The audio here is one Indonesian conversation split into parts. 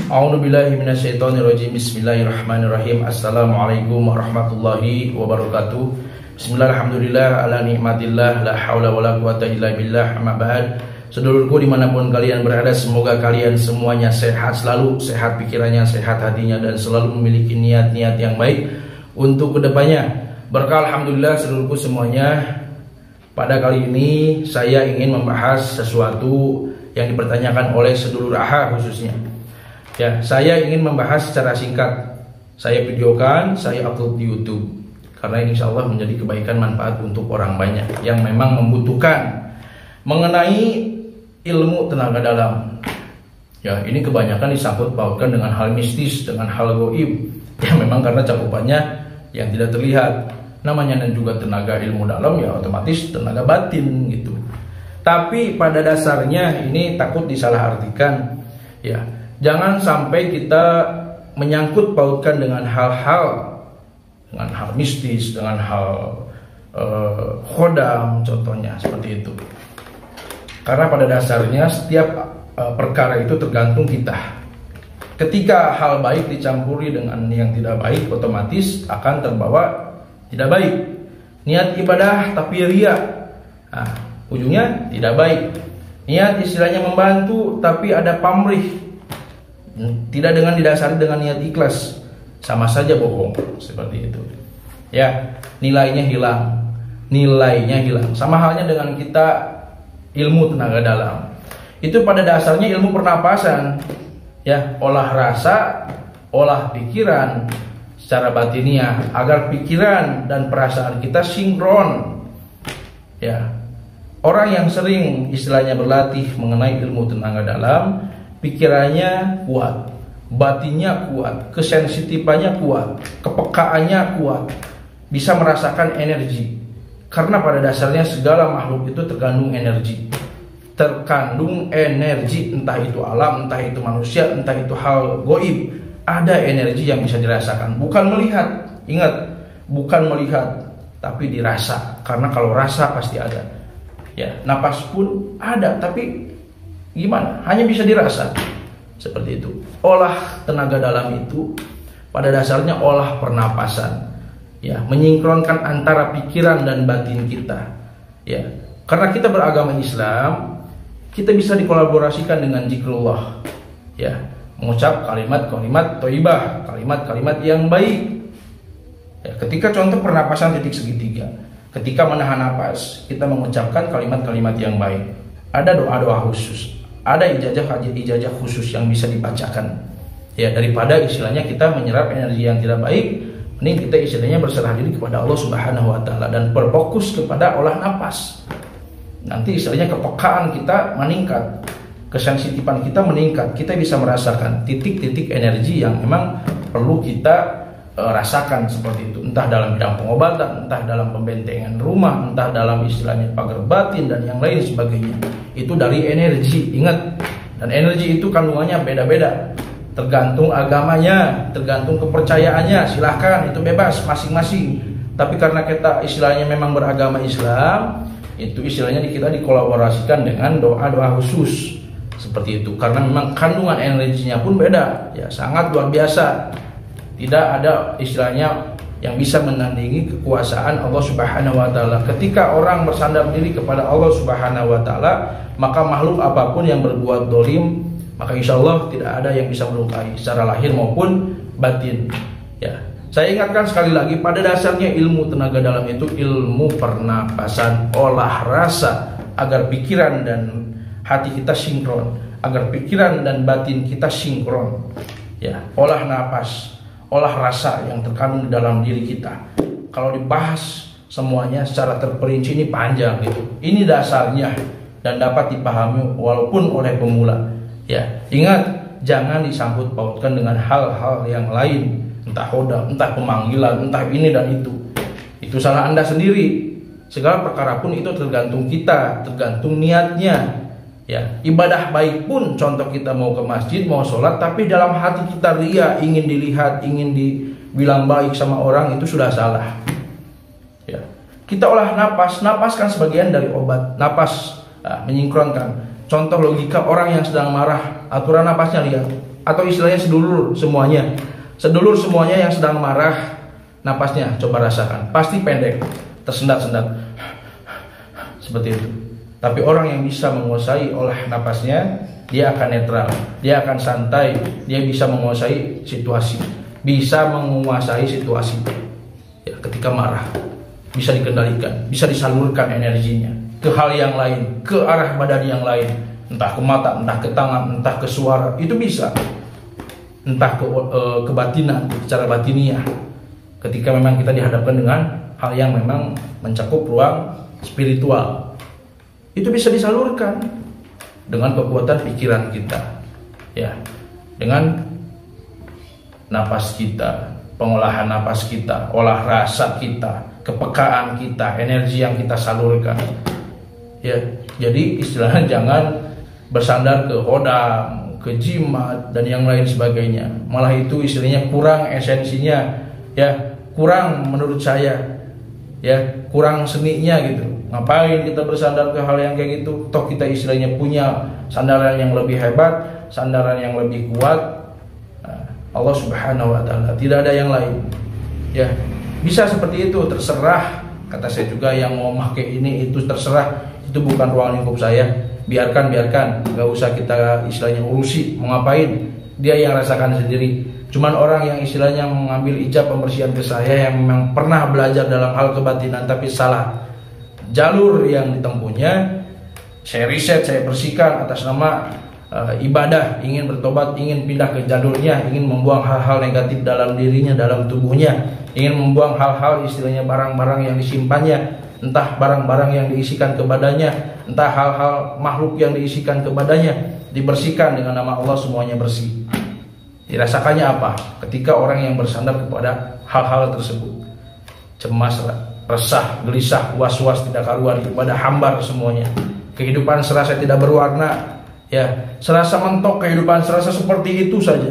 A'udzubillahi minasyaitonirrajim. Bismillahirrahmanirrahim. Assalamualaikum warahmatullahi wabarakatuh. Bismillah, alhamdulillah, ala nikmatillah, la haula wala quwata illa billah, amma ba'd. Sedulurku dimanapun kalian berada, semoga kalian semuanya sehat selalu, sehat pikirannya, sehat hatinya, dan selalu memiliki niat-niat yang baik untuk kedepannya. Berkah alhamdulillah sedulurku semuanya. Pada kali ini saya ingin membahas sesuatu yang dipertanyakan oleh sedulur AHA khususnya. Ya, saya ingin membahas secara singkat. Saya videokan, saya upload di YouTube. Karena ini insya Allah menjadi kebaikan manfaat untuk orang banyak yang memang membutuhkan mengenai ilmu tenaga dalam. Ya, ini kebanyakan disangkut pautkan dengan hal mistis, dengan hal gaib. Ya, memang karena cakupannya yang tidak terlihat. Namanya dan juga tenaga ilmu dalam, ya otomatis tenaga batin gitu. Tapi pada dasarnya ini takut disalahartikan. Ya, jangan sampai kita menyangkut pautkan dengan hal-hal mistis, dengan hal khodam contohnya seperti itu. Karena pada dasarnya setiap perkara itu tergantung kita. Ketika hal baik dicampuri dengan yang tidak baik, otomatis akan terbawa tidak baik. Niat ibadah tapi ria, nah, ujungnya tidak baik. Niat istilahnya membantu tapi ada pamrih, tidak dengan didasari dengan niat ikhlas, sama saja bohong seperti itu. Ya, nilainya hilang. Sama halnya dengan kita ilmu tenaga dalam. Itu pada dasarnya ilmu pernapasan. Ya, olah rasa, olah pikiran secara batiniah agar pikiran dan perasaan kita sinkron. Ya, orang yang sering istilahnya berlatih mengenai ilmu tenaga dalam, pikirannya kuat, batinnya kuat, kesensitifannya kuat, kepekaannya kuat, bisa merasakan energi. Karena pada dasarnya segala makhluk itu terkandung energi, entah itu alam, entah itu manusia, entah itu hal goib. Ada energi yang bisa dirasakan, bukan melihat. Ingat, bukan melihat, tapi dirasa. Karena kalau rasa pasti ada. Ya, napas pun ada, tapi gimana? Hanya bisa dirasa. Seperti itu. Olah tenaga dalam itu pada dasarnya olah pernapasan. Ya, menyingkronkan antara pikiran dan batin kita. Ya, karena kita beragama Islam, kita bisa dikolaborasikan dengan zikrullah. Ya, mengucap kalimat-kalimat thayyibah, kalimat-kalimat yang baik. Ya, ketika contoh pernapasan titik segitiga, ketika menahan napas, kita mengucapkan kalimat-kalimat yang baik. Ada doa-doa khusus, ada ijazah khusus yang bisa dibacakan. Ya, daripada istilahnya kita menyerap energi yang tidak baik, mending kita istilahnya berserah diri kepada Allah Subhanahu wa taala dan berfokus kepada olah napas. Nanti istilahnya kepekaan kita meningkat, kesensitifan kita meningkat, kita bisa merasakan titik-titik energi yang memang perlu kita rasakan seperti itu. Entah dalam bidang pengobatan, entah dalam pembentengan rumah, entah dalam istilahnya pagar batin dan yang lain sebagainya. Itu dari energi, ingat. Dan energi itu kandungannya beda-beda, tergantung agamanya, tergantung kepercayaannya. Silahkan, itu bebas masing-masing. Tapi karena kita istilahnya memang beragama Islam, itu istilahnya kita dikolaborasikan dengan doa-doa khusus seperti itu. Karena memang kandungan energinya pun beda, ya sangat luar biasa. Tidak ada istilahnya yang bisa menandingi kekuasaan Allah Subhanahu wa taala. Ketika orang bersandar diri kepada Allah Subhanahu wa taala, maka makhluk apapun yang berbuat dolim, maka insya Allah tidak ada yang bisa melukai secara lahir maupun batin. Ya, saya ingatkan sekali lagi, pada dasarnya ilmu tenaga dalam itu ilmu pernapasan, olah rasa, agar pikiran dan hati kita sinkron, agar pikiran dan batin kita sinkron. Ya, olah napas, olah rasa yang terkandung di dalam diri kita. Kalau dibahas semuanya secara terperinci ini panjang gitu. Ini dasarnya dan dapat dipahami walaupun oleh pemula. Ya, ingat, jangan disangkut pautkan dengan hal-hal yang lain, entah khodam, entah pemanggilan, entah ini dan itu. Itu salah Anda sendiri. Segala perkara pun itu tergantung kita, tergantung niatnya. Ya, ibadah baik pun, contoh kita mau ke masjid, mau sholat, tapi dalam hati kita ria, ingin dilihat, ingin dibilang baik sama orang, itu sudah salah. Ya, kita olah napas kan sebagian dari obat. Napas, menyingkronkan. Contoh logika orang yang sedang marah, aturan napasnya lihat. atau istilahnya sedulur semuanya yang sedang marah, napasnya coba rasakan, pasti pendek, tersendat-sendat seperti itu. Tapi orang yang bisa menguasai olah napasnya, dia akan netral, dia akan santai, dia bisa menguasai situasi, ya, ketika marah bisa dikendalikan, bisa disalurkan energinya ke hal yang lain, ke arah badan yang lain, entah ke mata, entah ke tangan, entah ke suara, itu bisa, entah ke batinan, secara batiniah. Ketika memang kita dihadapkan dengan hal yang memang mencakup ruang spiritual, itu bisa disalurkan dengan kekuatan pikiran kita, ya, dengan napas kita, pengolahan napas kita, olah rasa kita, kepekaan kita, energi yang kita salurkan, ya. Jadi istilahnya jangan bersandar ke hodam, ke jimat dan yang lain sebagainya. Malah itu istilahnya kurang esensinya, ya, kurang menurut saya, ya, kurang seninya gitu. Ngapain kita bersandar ke hal yang kayak gitu? Toh kita istilahnya punya sandaran yang lebih hebat, sandaran yang lebih kuat, Allah Subhanahu wa Ta'ala, tidak ada yang lain, ya. Bisa seperti itu, terserah. Kata saya juga, yang mau pakai ini itu terserah, itu bukan ruang lingkup saya. Biarkan, nggak usah kita istilahnya urusi, mau ngapain, dia yang rasakan sendiri. Cuman orang yang istilahnya mengambil ijab pembersihan ke saya, yang memang pernah belajar dalam hal kebatinan tapi salah jalur yang ditempuhnya, saya riset, saya bersihkan atas nama ibadah, ingin bertobat, ingin pindah ke jalurnya, ingin membuang hal-hal negatif dalam dirinya, dalam tubuhnya, ingin membuang hal-hal istilahnya barang-barang yang disimpannya, entah barang-barang yang diisikan ke badannya, entah hal-hal makhluk yang diisikan ke badannya, dibersihkan dengan nama Allah, semuanya bersih. Dirasakannya apa? Ketika orang yang bersandar kepada hal-hal tersebut, cemas, resah, gelisah, was-was, tidak karuan, kepada hambar semuanya, kehidupan serasa tidak berwarna, ya, serasa mentok, kehidupan serasa seperti itu saja.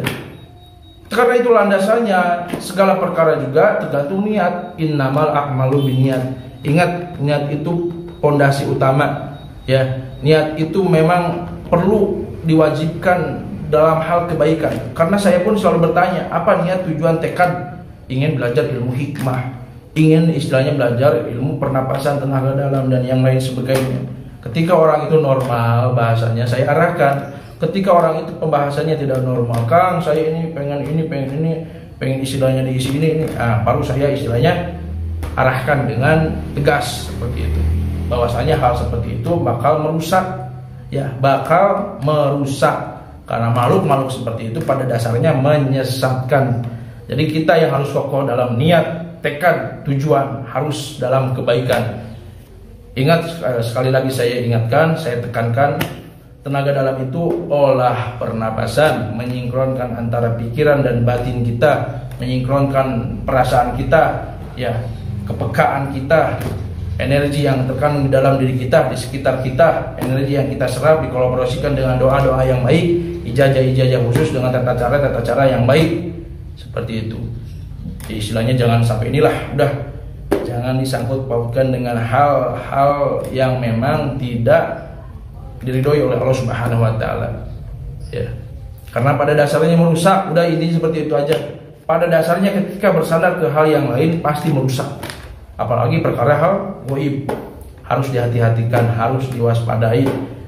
Karena itu landasannya segala perkara juga tergantung niat. Innamal a'malu binniyat. Ingat, niat itu pondasi utama, ya. Niat itu memang perlu diwajibkan dalam hal kebaikan. Karena saya pun selalu bertanya, apa niat, tujuan, tekad? Ingin belajar ilmu hikmah, ingin istilahnya belajar ilmu pernapasan, tenaga dalam dan yang lain sebagainya. Ketika orang itu normal bahasanya, saya arahkan. Ketika orang itu pembahasannya tidak normal, Kang, saya ini, pengen istilahnya diisi ini, baru saya istilahnya arahkan dengan tegas seperti itu. Bahwasanya hal seperti itu bakal merusak, ya, bakal merusak. Karena makhluk seperti itu pada dasarnya menyesatkan. Jadi kita yang harus kokoh dalam niat, tekad, tujuan, harus dalam kebaikan. Ingat, sekali lagi saya ingatkan, saya tekankan, tenaga dalam itu olah pernapasan, menyingkronkan antara pikiran dan batin kita, menyingkronkan perasaan kita, ya, kepekaan kita, energi yang terkandung di dalam diri kita, di sekitar kita, energi yang kita serap dikolaborasikan dengan doa-doa yang baik, ijazah-ijazah khusus dengan tata cara yang baik, seperti itu. Jadi istilahnya jangan sampai inilah, udah, jangan disangkut pautkan dengan hal-hal yang memang tidak diridhoi oleh Allah Subhanahu wa Ta'ala, ya. Karena pada dasarnya merusak, udah, ini seperti itu aja. Pada dasarnya ketika bersandar ke hal yang lain pasti merusak. Apalagi perkara hal gaib, harus dihati-hatikan, harus diwaspadai.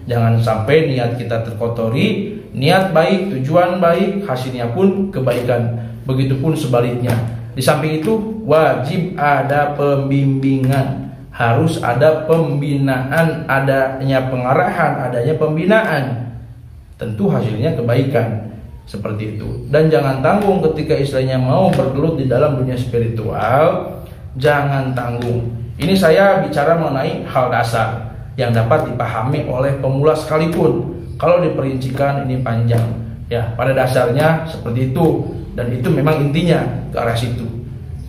Jangan sampai niat kita terkotori, niat baik, tujuan baik, hasilnya pun kebaikan. Begitupun sebaliknya. Di samping itu wajib ada pembimbingan, harus ada pembinaan, adanya pengarahan, adanya pembinaan. Tentu hasilnya kebaikan, seperti itu. Dan jangan tanggung ketika istilahnya mau bergelut di dalam dunia spiritual, jangan tanggung. Ini saya bicara mengenai hal dasar yang dapat dipahami oleh pemula sekalipun. Kalau diperincikan ini panjang, ya. Pada dasarnya seperti itu, dan itu memang intinya ke arah situ.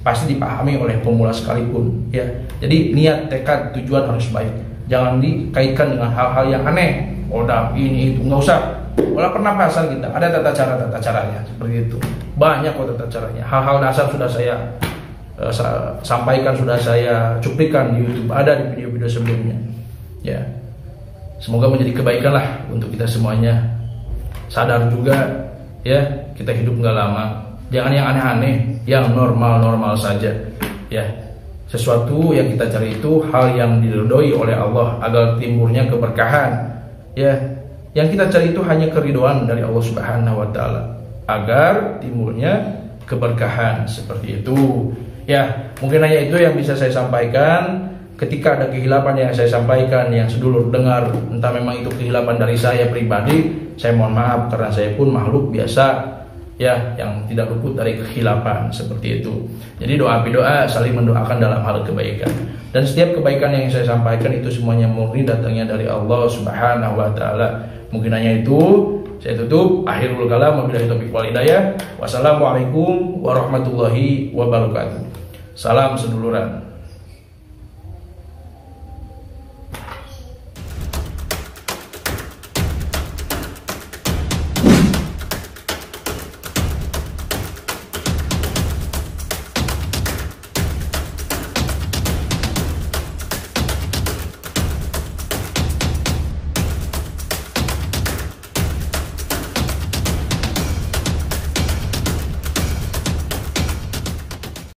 Pasti dipahami oleh pemula sekalipun, ya. Jadi niat, tekad, tujuan harus baik. Jangan dikaitkan dengan hal-hal yang aneh. Udah ini itu, nggak usah. Olah pernapasan kita ada tata caranya seperti itu. Banyak kok tata caranya. Hal-hal dasar sudah saya sampaikan, sudah saya cuplikan di YouTube, ada di video-video sebelumnya, ya. Semoga menjadi kebaikan lah untuk kita semuanya. Sadar juga, ya kita hidup nggak lama. Jangan yang aneh-aneh, yang normal-normal saja. Ya, sesuatu yang kita cari itu hal yang diridhoi oleh Allah agar timbulnya keberkahan. Ya, yang kita cari itu hanya keridhaan dari Allah Subhanahu wa taala agar timbulnya keberkahan seperti itu. Ya, mungkin hanya itu yang bisa saya sampaikan. Ketika ada kehilapan yang saya sampaikan, yang sedulur dengar, entah memang itu kehilapan dari saya pribadi, saya mohon maaf karena saya pun makhluk biasa, ya, yang tidak luput dari kehilapan seperti itu. Jadi doa saling mendoakan dalam hal kebaikan. Dan setiap kebaikan yang saya sampaikan itu semuanya murni datangnya dari Allah Subhanahu wa taala. Mungkin hanya itu, saya tutup. Akhirul kalam, wabillahi taufiq wal hidayah. Wassalamualaikum warahmatullahi wabarakatuh. Salam seduluran.